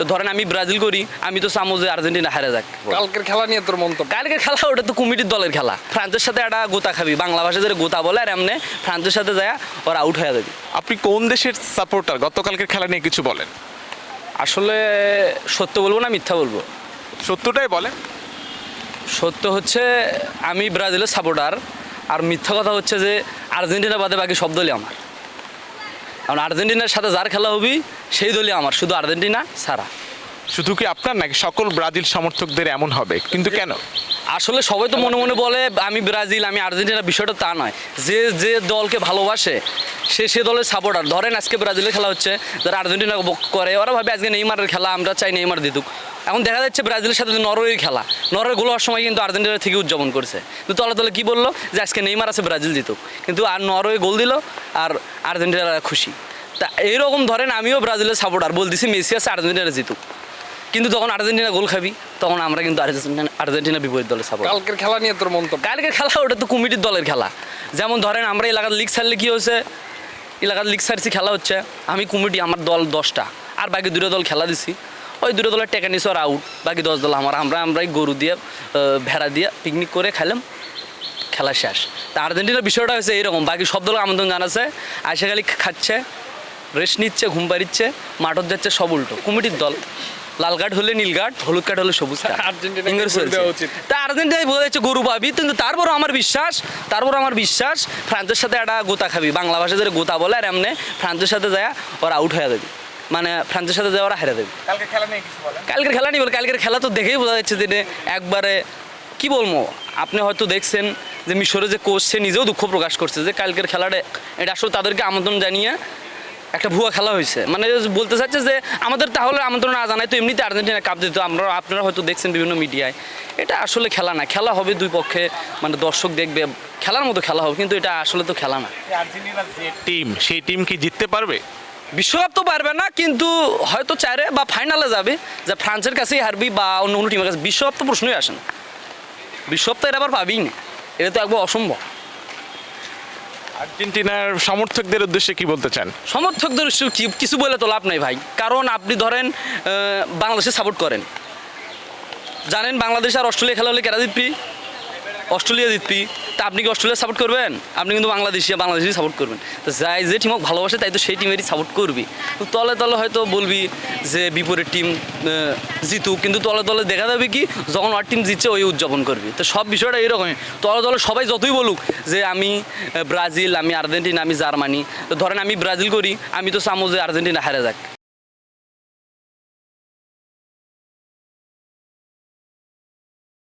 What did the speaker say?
তো ধরেন আমি ব্রাজিল করি, আমি তো চামো যে আর্জেন্টিনা হারে যাক। কালকের খেলা নিয়ে তোর মন্তব্য? কালকের খেলা ওটা তো কমিটির দলের খেলা। ফ্রান্সের সাথে একটা গোতা খাবি, বাংলা ভাষায় ধরে গোতা বলে, আর এমনি ফ্রান্সের সাথে যায় ওরা আউট হয়ে যাবে। আপনি কোন দেশের সাপোর্টার? গতকালকের খেলা নিয়ে কিছু বলেন। আসলে সত্য বলবো না মিথ্যা বলবো? সত্যটাই বলেন। সত্য হচ্ছে আমি ব্রাজিলের সাপোর্টার, আর মিথ্যা কথা হচ্ছে যে আর্জেন্টিনা বাদে বাকি সব দলই আমার। কারণ আর্জেন্টিনার সাথে যার খেলা হবি সেই দলই আমার, শুধু আর্জেন্টিনা ছাড়া। শুধু কি আপনার নাকি সকল ব্রাজিল সমর্থকদের এমন হবে? কিন্তু কেন? আসলে সবাই তো মনে মনে বলে আমি ব্রাজিল, আমি আর্জেন্টিনা, বিষয়টা তা নয়। যে যে দলকে ভালোবাসে সে দলের সাপোর্টার। ধরেন আজকে ব্রাজিলের খেলা হচ্ছে, যারা আর্জেন্টিনা করে ওরা ভাবে আজকে নেইমারের খেলা, আমরা চাই নেইমার দিতুক। এখন দেখা যাচ্ছে ব্রাজিলের সাথে নরওয়ের খেলা, নরওয়ে গোল হওয়ার সময় কিন্তু আর্জেন্টিনা থেকে উদযাপন করছে, কিন্তু তলে তলে কী বললো যে আজকে নেইমার আছে ব্রাজিল জিতুক, কিন্তু আর নরওয়ে গোল দিল আর আর্জেন্টিনা খুশি। তা এইরকম ধরেন আমিও ব্রাজিলের সাপোর্টার, বলতেছি মেসি আছে আর্জেন্টিনা জিতুক, কিন্তু তখন আর্জেন্টিনা গোল খাবি তখন আমরা কিন্তু আর্জেন্টিনা বিপরীত দলের সাপোর্ট। কালকের খেলা নিয়ে তোর মন্তব্য? কালকের খেলা ওটা তো কমিটির দলের খেলা। যেমন ধরেন আমরা এলাকার লিগ ছাড়লে কী হয়েছে, এলাকার লিগ ছাড়ছি, খেলা হচ্ছে, আমি কমিটি, আমার দল 10টা, আর বাকি 2টা দল খেলা দিছি, ওই 2টা দলের টেকা নিছে আর আউট, বাকি 10 দল আমার। আমরাই গরু দিয়ে ভেড়া দিয়ে পিকনিক করে খাইলাম, খেলা শেষ। তা আর্জেন্টিনার বিষয়টা হয়েছে এইরকম, বাকি সব দল আমন্ত্রণ জানাচ্ছে, আইসা খালি খাচ্ছে, রেস্ট নিচ্ছে, ঘুম পাড়িচ্ছে, মাঠত যাচ্ছে, সব উল্টো। কমিটির দল, লাল কার্ড হলে নীল কার্ড, হলুদ কার্ড হলে সবুজ কার্ড। তা আর্জেন্টিনায় বোঝা যাচ্ছে গরু পাবি, কিন্তু তারপরও আমার বিশ্বাস ফ্রান্সের সাথে একটা গোতা খাবি, বাংলা ভাষায় ধরে গোতা বলে, আর এমনি ফ্রান্সের সাথে যায় ওরা আউট হয়ে যাবে, মানে ফ্রান্সের সাথে যায় ওরা হেরে দেবে। কালকের খেলা নিয়ে কিছু বলেন। কালকের খেলা নিয়ে বলে, কালকের খেলা তো দেখেই বোঝা যাচ্ছে যে একবারে কি বলবো, আপনি হয়তো দেখছেন যে মিশরে যে কোচ সে নিজেও দুঃখ প্রকাশ করছে যে কালকের খেলাটা এটা আসলে তাদেরকে আমন্ত্রণ জানিয়ে একটা ভুয়া খেলা হয়েছে, মানে বলতে চাচ্ছে যে আমাদের তাহলে আমন্ত্রণ না জানায় তো এমনিতে আর্জেন্টিনা কাপ দিত। আপনারা হয়তো দেখছেন বিভিন্ন মিডিয়ায়, এটা আসলে খেলা না। খেলা হবে দুই পক্ষে, মানে দর্শক দেখবে, খেলার মতো খেলা হবে, কিন্তু এটা আসলে তো খেলা না। আর্জেন্টিনার যে টিম, সেই টিম কি জিততে পারবে? বিশ্বকাপ তো পারবে না, কিন্তু হয়তো চারে বা ফাইনালে যাবে, যে ফ্রান্সের কাছেই হারবি বা অন্য কোনো টিমের কাছে। বিশ্বকাপ তো প্রশ্নই আসে না, বিশ্বকাপ তো এরা আবার পাবেই না, এটা তো একবার অসম্ভব। আর্জেন্টিনার সমর্থকদের উদ্দেশ্যে কি বলতে চান? সমর্থকদের কিছু বলে তো লাভ নাই ভাই, কারণ আপনি ধরেন বাংলাদেশে সাপোর্ট করেন, জানেন বাংলাদেশ আর অস্ট্রেলিয়া খেলা হলে কেরা জিতবি, অস্ট্রেলিয়া জিতবি, তা আপনি কি অস্ট্রেলিয়া সাপোর্ট করবেন? আপনি কিন্তু বাংলাদেশই সাপোর্ট করবেন। তো যাই যে টিমক ভালোবাসে তাই তো সেই টিমেরই সাপোর্ট করবি। তো তলে তলে হয়তো বলবি যে বিপরীত টিম জিতুক, কিন্তু তলে তলে দেখা যাবে কি যখন ওর টিম জিতছে ওই উদযাপন করবি। তো সব বিষয়টা এরকমই, তলে তলে সবাই যতই বলুক যে আমি ব্রাজিল, আমি আর্জেন্টিনা, আমি জার্মানি, তো ধরেন আমি ব্রাজিল করি, আমি তো চামো যে আর্জেন্টিনা হারে যাক।